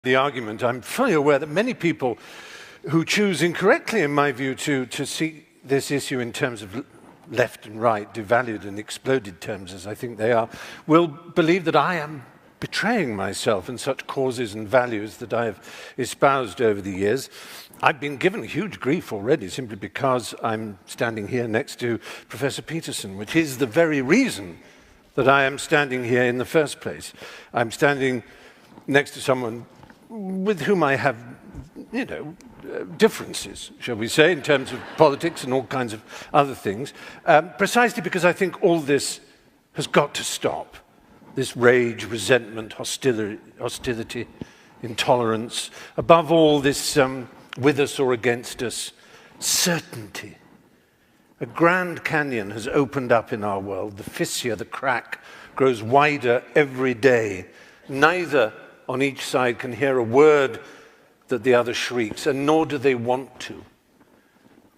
the argument. I'm fully aware that many people who choose incorrectly, in my view, to see this issue in terms of left and right, devalued and exploded terms, as I think they are, will believe that I am betraying myself in such causes and values that I have espoused over the years. I've been given huge grief already simply because I'm standing here next to Professor Peterson, which is the very reason that I am standing here in the first place. I'm standing next to someone with whom I have, differences, shall we say, in terms of politics and all kinds of other things, precisely because I think all this has got to stop. This rage, resentment, hostility, intolerance, above all this with us or against us, certainty. A grand canyon has opened up in our world. The fissure, the crack, grows wider every day. Neither on each side can hear a word that the other shrieks, and nor do they want to.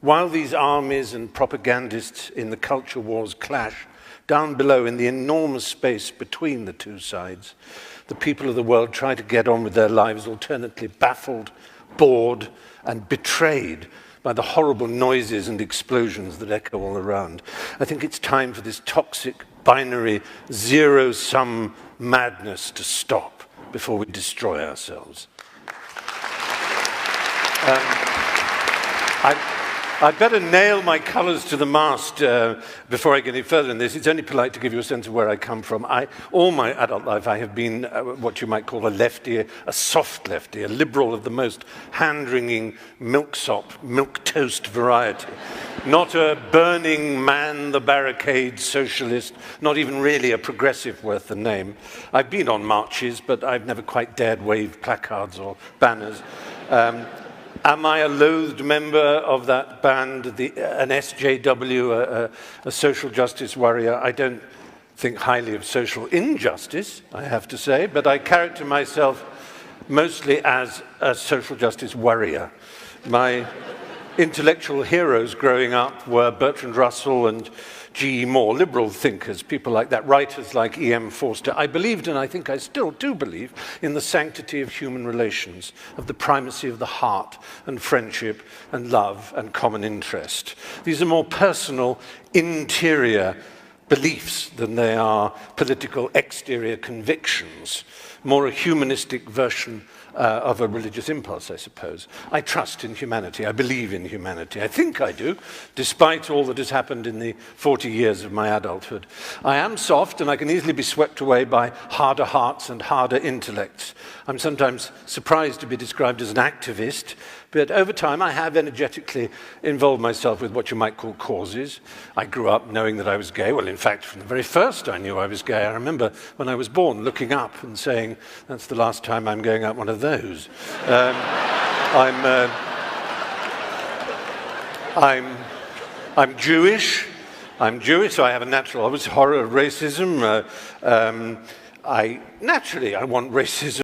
While these armies and propagandists in the culture wars clash, down below in the enormous space between the two sides, the people of the world try to get on with their lives, alternately baffled, bored, and betrayed by the horrible noises and explosions that echo all around. I think it's time for this toxic, binary, zero-sum madness to stop before we destroy ourselves. I'd better nail my colours to the mast before I get any further in this. It's only polite to give you a sense of where I come from. All my adult life, I have been what you might call a lefty, a soft lefty, a liberal of the most hand-wringing, milksop, milquetoast variety. Not a burning man, the barricade socialist, not even really a progressive worth the name. I've been on marches, but I've never quite dared wave placards or banners. Am I a loathed member of that band, an SJW, a social justice warrior? I don't think highly of social injustice, I have to say, but I character myself mostly as a social justice warrior. My intellectual heroes growing up were Bertrand Russell and G.E. Moore, liberal thinkers, people like that, writers like E.M. Forster. I believed, and I think I still do believe, in the sanctity of human relations, of the primacy of the heart and friendship and love and common interest. These are more personal, interior beliefs than they are political exterior convictions, more a humanistic version of a religious impulse, I suppose. I trust in humanity. I believe in humanity. I think I do, despite all that has happened in the 40 years of my adulthood. I am soft, and I can easily be swept away by harder hearts and harder intellects. I'm sometimes surprised to be described as an activist, but over time I have energetically involved myself with what you might call causes. I grew up knowing that I was gay. Well, in fact, from the very first I knew I was gay. I remember when I was born looking up and saying, that's the last time I'm going up one of those. I'm Jewish. So I have a natural, obviously, horror of racism. I want racism.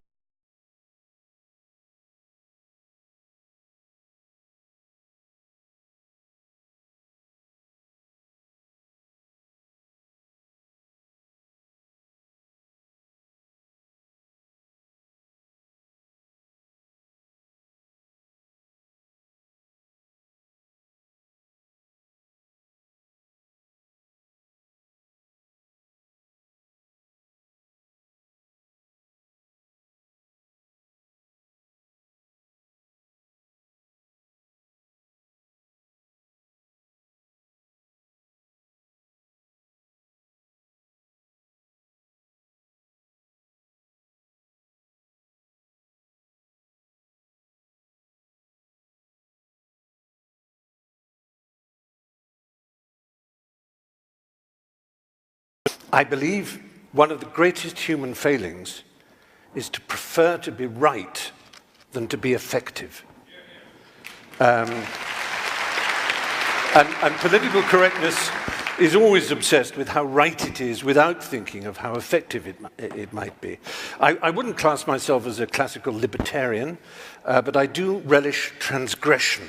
I believe one of the greatest human failings is to prefer to be right than to be effective. And political correctness is always obsessed with how right it is without thinking of how effective it might be. I wouldn't class myself as a classical libertarian, but I do relish transgression,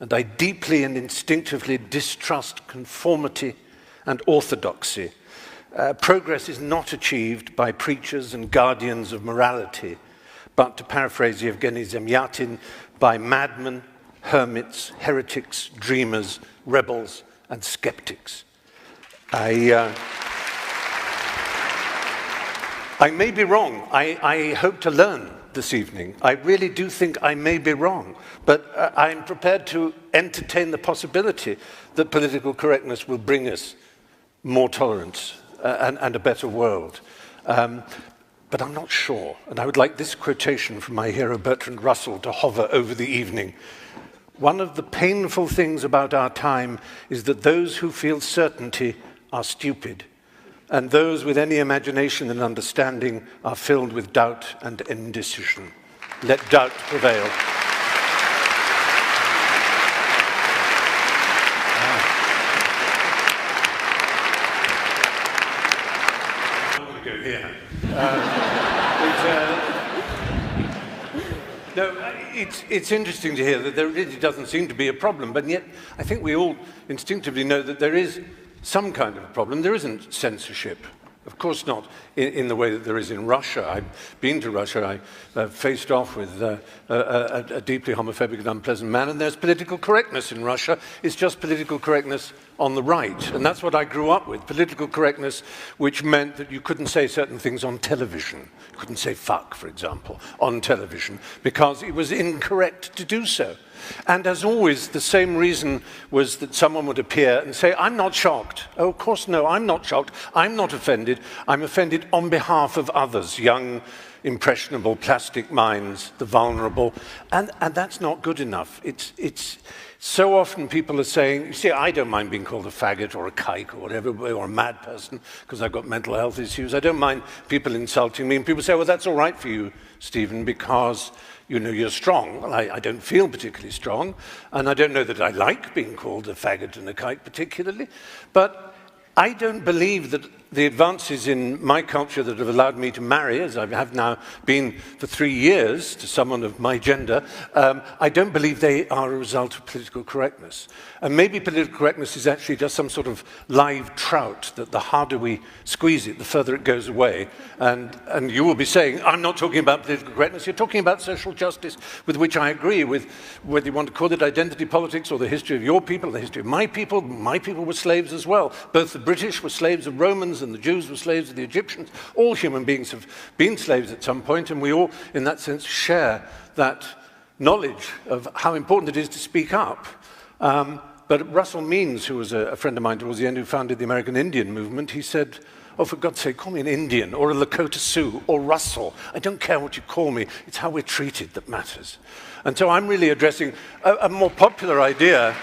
and I deeply and instinctively distrust conformity and orthodoxy. Progress is not achieved by preachers and guardians of morality, but to paraphrase Yevgeny Zemyatin, by madmen, hermits, heretics, dreamers, rebels, and skeptics. I may be wrong. I hope to learn this evening. I really do think I may be wrong, but I'm prepared to entertain the possibility that political correctness will bring us more tolerance and a better world. But I'm not sure, and I would like this quotation from my hero Bertrand Russell to hover over the evening. One of the painful things about our time is that those who feel certainty are stupid, and those with any imagination and understanding are filled with doubt and indecision. Let doubt prevail. I'm going to go here. No, it's interesting to hear that there really doesn't seem to be a problem, but yet I think we all instinctively know that there is some kind of a problem. There isn't censorship. Of course not in the way that there is in Russia. I've been to Russia. I faced off with a deeply homophobic and unpleasant man, and there's political correctness in Russia. It's just political correctness on the right. And that's what I grew up with, political correctness, which meant that you couldn't say certain things on television. You couldn't say fuck, for example, on television, because it was incorrect to do so. And as always, the same reason was that someone would appear and say, I'm not shocked. Oh, of course, no, I'm not shocked. I'm not offended. I'm offended on behalf of others, young, impressionable, plastic minds, the vulnerable. And that's not good enough. It's so often people are saying, you see, I don't mind being called a faggot or a kike or whatever, or a mad person, because I've got mental health issues. I don't mind people insulting me. And people say, well, that's all right for you, Stephen, because you know you're strong. Well, I don't feel particularly strong, and I don't know that I like being called a faggot and a kike particularly, but I don't believe that the advances in my culture that have allowed me to marry, as I have now been for 3 years, to someone of my gender, I don't believe they are a result of political correctness. And maybe political correctness is actually just some sort of live trout, that the harder we squeeze it, the further it goes away. And you will be saying, I'm not talking about political correctness, you're talking about social justice, with which I agree, with whether you want to call it identity politics or the history of your people, the history of my people. My people were slaves as well. Both the British were slaves of Romans and the Jews were slaves of the Egyptians. All human beings have been slaves at some point, and we all, in that sense, share that knowledge of how important it is to speak up. But Russell Means, who was a friend of mine towards the end, who founded the American Indian movement, he said, oh, for God's sake, call me an Indian, or a Lakota Sioux, or Russell. I don't care what you call me. It's how we're treated that matters. And so I'm really addressing a more popular idea.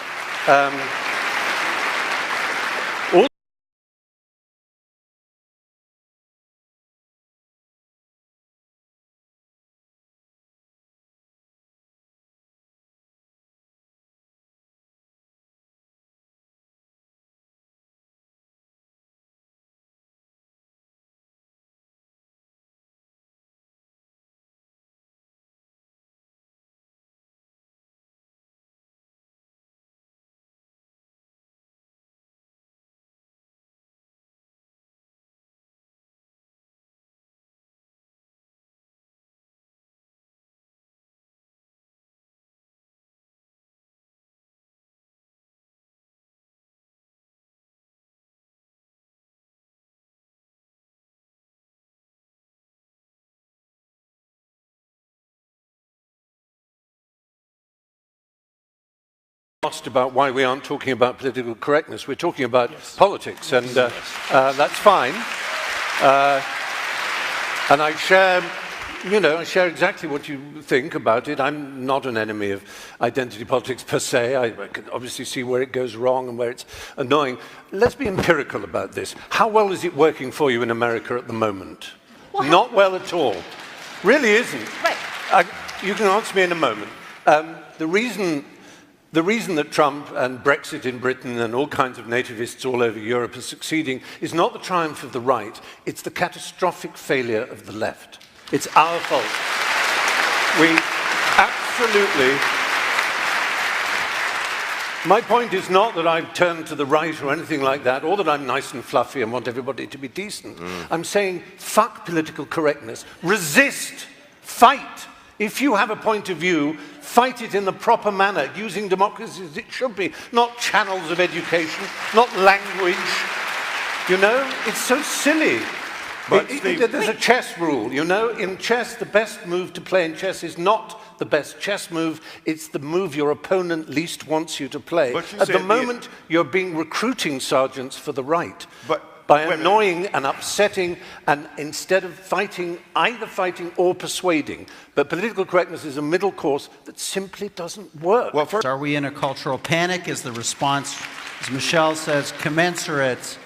Asked about why we aren't talking about political correctness. We're talking about politics, and that's fine. And I share exactly what you think about it. I'm not an enemy of identity politics per se. I can obviously see where it goes wrong and where it's annoying. Let's be empirical about this. How well is it working for you in America at the moment? Not well at all. Really isn't. Right. You can answer me in a moment. The reason that Trump and Brexit in Britain and all kinds of nativists all over Europe are succeeding is not the triumph of the right, it's the catastrophic failure of the left. It's our fault. We absolutely... My point is not that I've turned to the right or anything like that, or that I'm nice and fluffy and want everybody to be decent. I'm saying, fuck political correctness. Resist. Fight. If you have a point of view, fight it in the proper manner, using democracy as it should be, not channels of education, not language. You know, it's so silly. There's a chess rule, you know. In chess, the best move to play in chess is not the best chess move, it's the move your opponent least wants you to play. At the moment, you're being recruiting sergeants for the right. By annoying and upsetting, and instead of fighting, either fighting or persuading. But political correctness is a middle course that simply doesn't work. Well, are we in a cultural panic? Is the response, as Michelle says, commensurate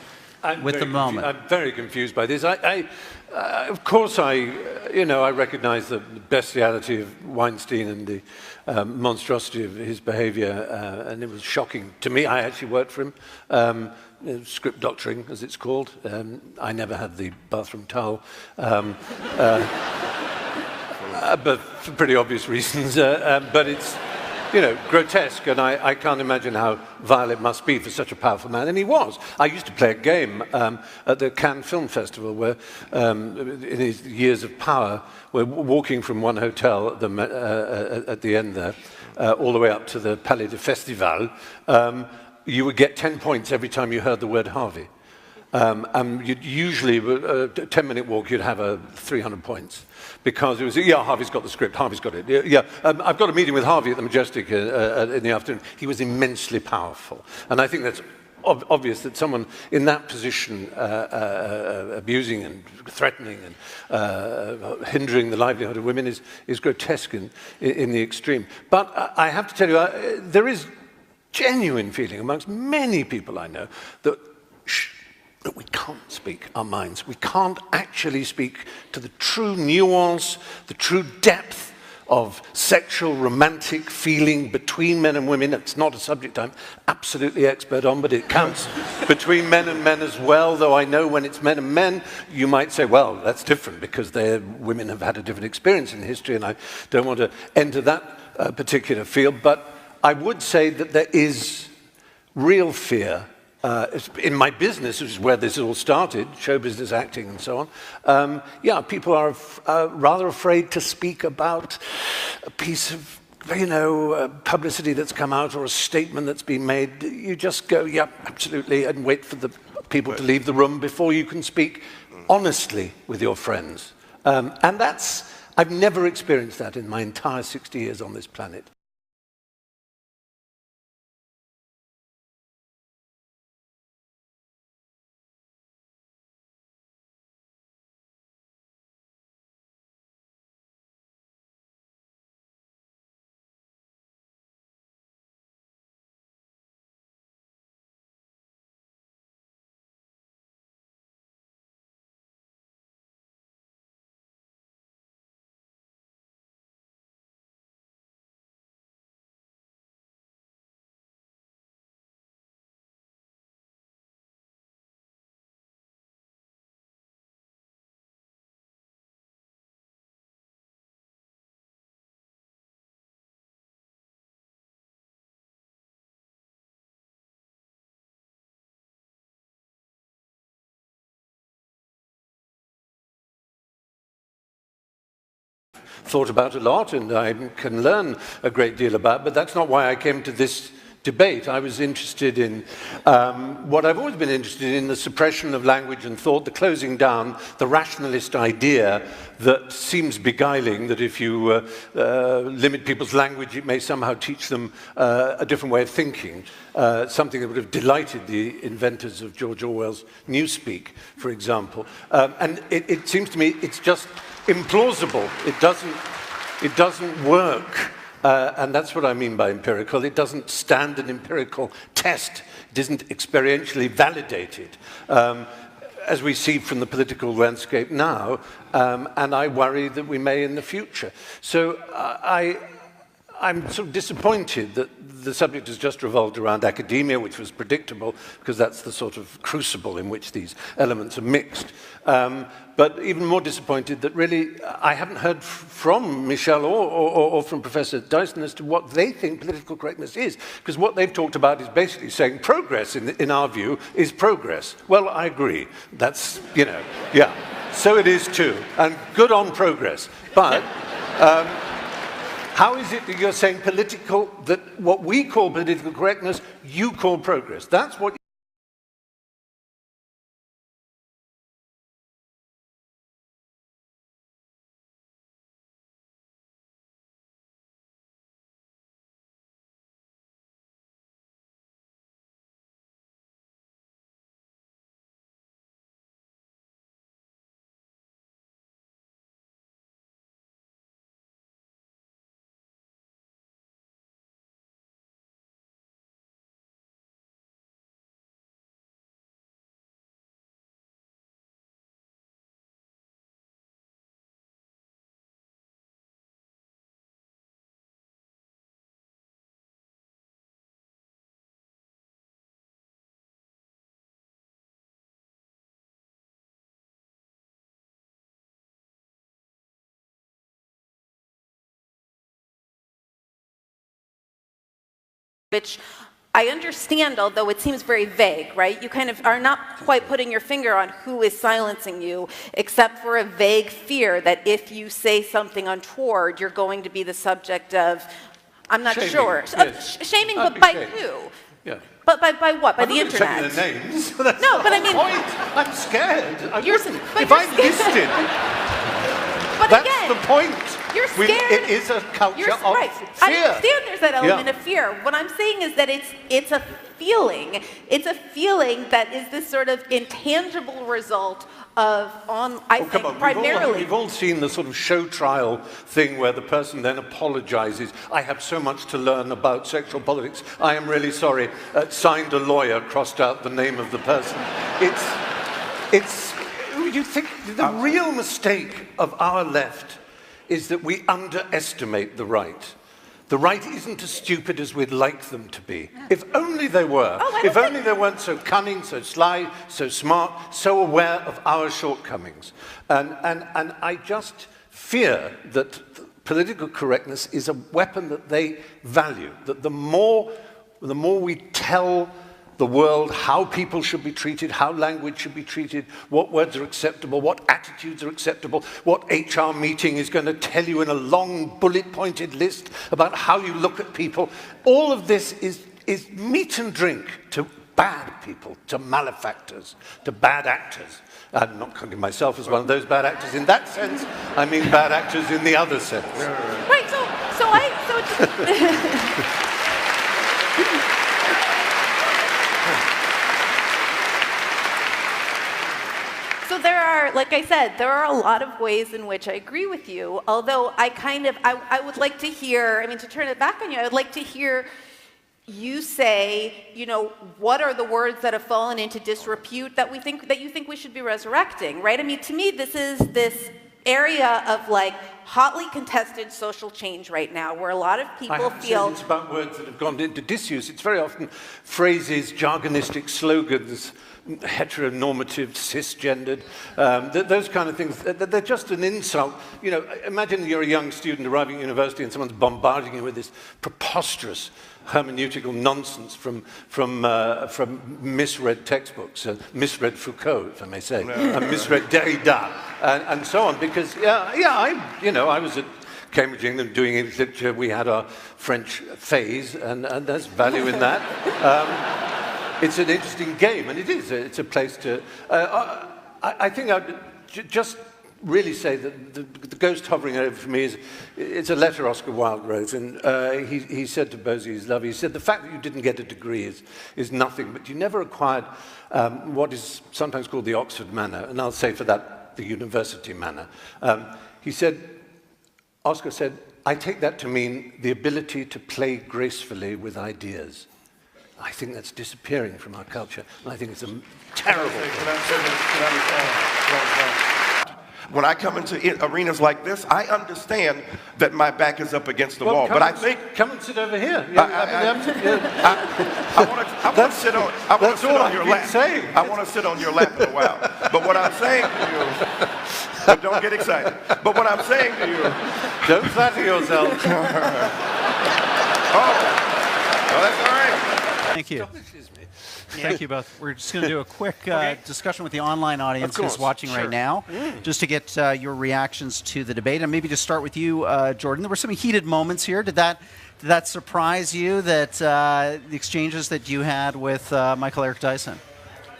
with the moment? I'm very confused by this. Of course, I recognize the bestiality of Weinstein and the monstrosity of his behavior, and it was shocking to me. I actually worked for him. Script doctoring, as it's called. I never had the bathroom towel, but for pretty obvious reasons. But it's, grotesque, and I can't imagine how vile it must be for such a powerful man. And he was. I used to play a game at the Cannes Film Festival where, in his years of power, we're walking from one hotel at the end there, all the way up to the Palais de Festival. You would get 10 points every time you heard the word Harvey. And you'd usually, a 10-minute walk, you'd have 300 points. Because it was, Harvey's got the script, Harvey's got it. I've got a meeting with Harvey at the Majestic in the afternoon. He was immensely powerful. And I think that's obvious that someone in that position, abusing and threatening and hindering the livelihood of women is grotesque in the extreme. But I have to tell you, there is genuine feeling amongst many people I know that we can't speak our minds. We can't actually speak to the true nuance, the true depth of sexual, romantic feeling between men and women. It's not a subject I'm absolutely expert on, but it counts between men and men as well, though I know when it's men and men, you might say, well, that's different because women have had a different experience in history, and I don't want to enter that particular field, but I would say that there is real fear. In my business, which is where this all started, show business, acting, and so on, people are rather afraid to speak about a piece of, publicity that's come out or a statement that's been made. You just go, absolutely, and wait for the people to leave the room before you can speak honestly with your friends. And I've never experienced that in my entire 60 years on this planet. Thought about a lot and I can learn a great deal about, but that's not why I came to this debate. I was interested in what I've always been interested in, the suppression of language and thought, the closing down, the rationalist idea that seems beguiling, that if you limit people's language, it may somehow teach them a different way of thinking, something that would have delighted the inventors of George Orwell's Newspeak, for example. And it seems to me it's just implausible. It doesn't work. And that's what I mean by empirical. It doesn't stand an empirical test. It isn't experientially validated, as we see from the political landscape now, and I worry that we may in the future. So I'm sort of disappointed that the subject has just revolved around academia, which was predictable, because that's the sort of crucible in which these elements are mixed. But even more disappointed that really I haven't heard from Michelle or from Professor Dyson as to what they think political correctness is. Because what they've talked about is basically saying progress, in our view, is progress. Well, I agree. That's, yeah. So it is too. And good on progress. But How is it that you're saying that what we call political correctness, you call progress? That's what which I understand, although it seems very vague, right? You kind of are not quite putting your finger on who is silencing you, except for a vague fear that if you say something untoward, you're going to be the subject of, I'm not shaming, sure. yes. Shaming, but by who? Yeah. But by what? By the internet? I'm not saying their names. That's No, not but I the mean- point. I'm scared. If you're I listed, But that's again, the point. you're scared. It is a culture of right. fear. I understand there's that element Yeah. of fear. What I'm saying is that it's a feeling. It's a feeling that is this sort of intangible result of I think Come on. primarily. We've all seen the sort of show trial thing where the person then apologizes. I have so much to learn about sexual politics. I am really sorry. Signed a lawyer, crossed out the name of the person. You think the real mistake of our left is that we underestimate the right. The right isn't as stupid as we'd like them to be. If only they were. If only they weren't so cunning, so sly, so smart, so aware of our shortcomings. And I just fear that political correctness is a weapon that they value, that the more we tell the world how people should be treated, how language should be treated, what words are acceptable, what attitudes are acceptable, what HR meeting is going to tell you in a long bullet-pointed list about how you look at people. All of this is meat and drink to bad people, to malefactors, to bad actors. I'm not counting myself as one of those bad actors in that sense. I mean bad actors in the other sense. Right, So there are, like I said, there are a lot of ways in which I agree with you, although I would like to hear, I mean, to turn it back on you, I would like to hear you say, what are the words that have fallen into disrepute that you think we should be resurrecting, right? I mean, to me, this is this area of like hotly contested social change right now, where a lot of people feel it's about words that have gone into disuse. It's very often phrases, jargonistic slogans, heteronormative, cisgendered, those kind of things. They're just an insult. Imagine you're a young student arriving at university and someone's bombarding you with this preposterous hermeneutical nonsense from misread textbooks, misread Foucault, if I may say, and misread Derrida, and so on. Because I was at Cambridge, England, doing English literature. We had our French phase, and there's value in that. It's an interesting game, and it is. It's a place to. I think I'd just really say that the ghost hovering over me it's a letter Oscar Wilde wrote, and he said to Bosie, his love, he said, the fact that you didn't get a degree is nothing, but you never acquired what is sometimes called the Oxford manner, and I'll say for that, the university manner. Oscar said, I take that to mean the ability to play gracefully with ideas. I think that's disappearing from our culture, and I think it's a terrible thing. When I come into arenas like this, I understand that my back is up against the wall. But I think come and sit over here. I want to sit on. I want to sit on your lap. I want to sit on your lap in a while. But what I'm saying to you, but don't get excited. But what I'm saying to you, don't flatter yourself. Oh, well, that's all right. Thank you. Thank you both. We're just going to do a quick discussion with the online audience who's watching right now, just to get your reactions to the debate. And maybe to start with you, Jordan. There were some heated moments here. Did that surprise you, that the exchanges that you had with Michael Eric Dyson?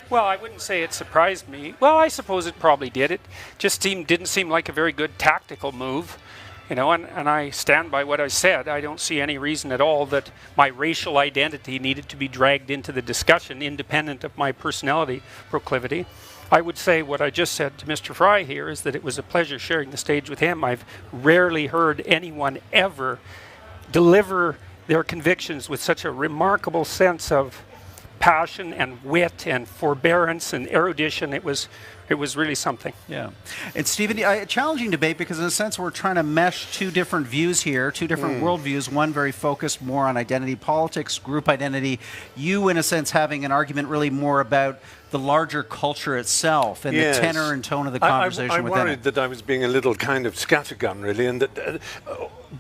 Well, I wouldn't say it surprised me. Well, I suppose it probably did. It just didn't seem like a very good tactical move. You know, and I stand by what I said. I don't see any reason at all that my racial identity needed to be dragged into the discussion, independent of my personality proclivity. I would say what I just said to Mr. Fry here is that it was a pleasure sharing the stage with him. I've rarely heard anyone ever deliver their convictions with such a remarkable sense of passion and wit and forbearance and erudition. It was really something. Yeah. And Stephen, a challenging debate because in a sense we're trying to mesh two different views here, two different worldviews, one very focused more on identity politics, group identity. You, in a sense, having an argument really more about the larger culture itself and the tenor and tone of the conversation I within worried that I was being a little kind of scattergun, really, and that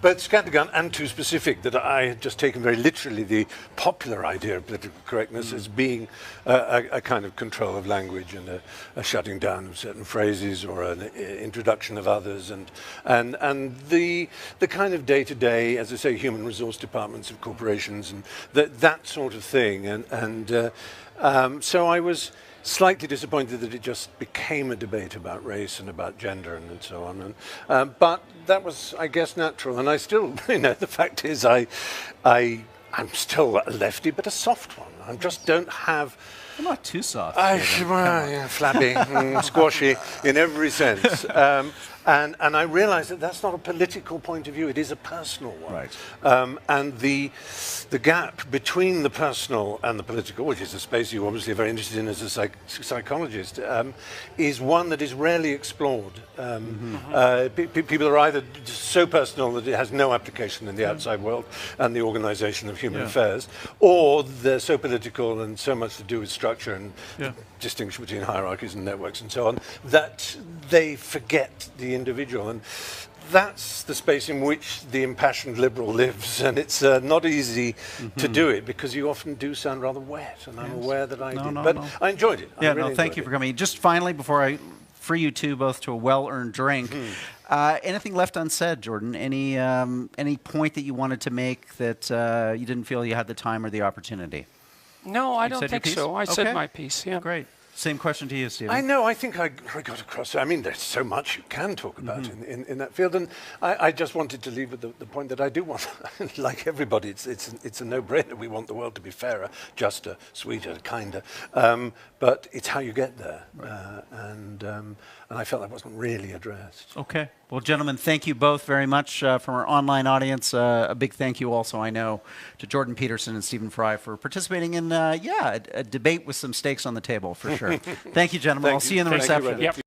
both scattergun and too specific, that I had just taken very literally the popular idea of political correctness as being a kind of control of language and a shutting down of certain phrases or an introduction of others, and the kind of day-to-day, as I say, human resource departments of corporations and that sort of thing, so I was slightly disappointed that it just became a debate about race and about gender and so on. But that was, I guess, natural. And I still, the fact is I'm still a lefty, but a soft one. I just don't have... I'm not too soft. Flabby, squashy in every sense. And I realize that that's not a political point of view, it is a personal one. Right. And the gap between the personal and the political, which is a space you're obviously very interested in as a psychologist, is one that is rarely explored. People are either so personal that it has no application in the outside world and the organization of human affairs, or they're so political and so much to do with structure and distinction between hierarchies and networks and so on, that they forget the individual. And that's the space in which the impassioned liberal lives, and it's not easy to do it because you often do sound rather wet, and I'm aware that I did. But I enjoyed it. Yeah, thank you for coming. Just finally, before I free you two both to a well-earned drink, anything left unsaid, Jordan? Any point that you wanted to make that you didn't feel you had the time or the opportunity? No, I don't think so. I said my piece, yeah. Great. Same question to you, Stephen. I know, I think I got across. I mean, there's so much you can talk about in that field, and I just wanted to leave with the point that I do want, like everybody, it's a no-brainer. We want the world to be fairer, juster, sweeter, kinder, but it's how you get there, and I felt that wasn't really addressed. Okay. Well, gentlemen, thank you both very much. From our online audience, a big thank you also, I know, to Jordan Peterson and Stephen Fry for participating in, a debate with some stakes on the table, for sure. Thank you, gentlemen. I'll see you in the reception.